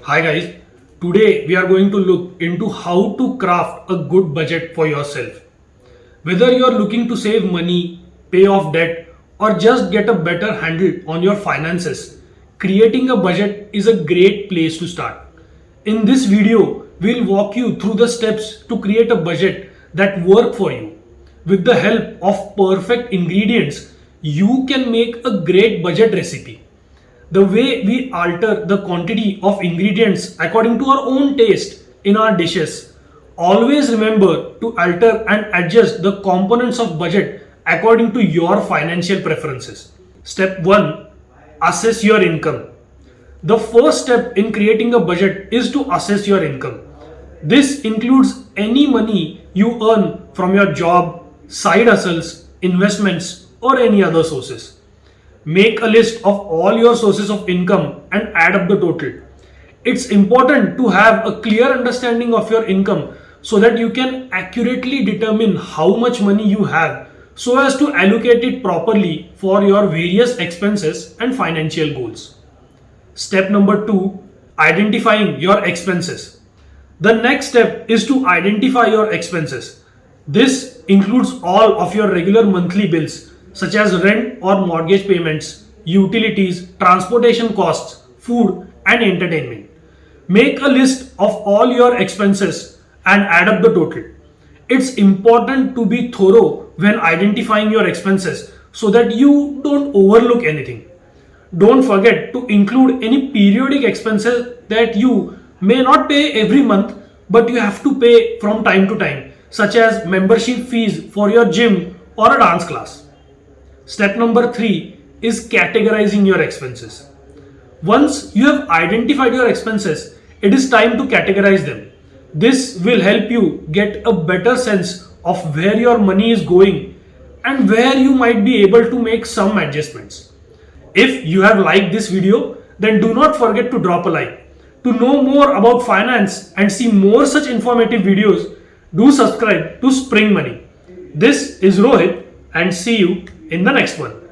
Hi guys, today we are going to look into how to craft a good budget for yourself. Whether you're looking to save money, pay off debt, or just get a better handle on your finances, creating a budget is a great place to start. In this video, we'll walk you through the steps to create a budget that work for you. With the help of perfect ingredients, you can make a great budget recipe. The way we alter the quantity of ingredients according to our own taste in our dishes. Always remember to alter and adjust the components of budget according to your financial preferences. Step 1. Assess your income. The first step in creating a budget is to assess your income. This includes any money you earn from your job, side hustles, investments, or any other sources. Make a list of all your sources of income and add up the total. It's important to have a clear understanding of your income so that you can accurately determine how much money you have so as to allocate it properly for your various expenses and financial goals. Step number 2. Identifying your expenses. The next step is to identify your expenses. This includes all of your regular monthly bills such as rent or mortgage payments, utilities, transportation costs, food, and entertainment. Make a list of all your expenses and add up the total. It's important to be thorough when identifying your expenses so that you don't overlook anything. Don't forget to include any periodic expenses that you may not pay every month but you have to pay from time to time, such as membership fees for your gym or a dance class. Step number 3 is categorizing your expenses. Once you have identified your expenses, it is time to categorize them. This will help you get a better sense of where your money is going and where you might be able to make some adjustments. If you have liked this video, then do not forget to drop a like. To know more about finance and see more such informative videos, do subscribe to Spring Money. This is Rohit and see you in the next one.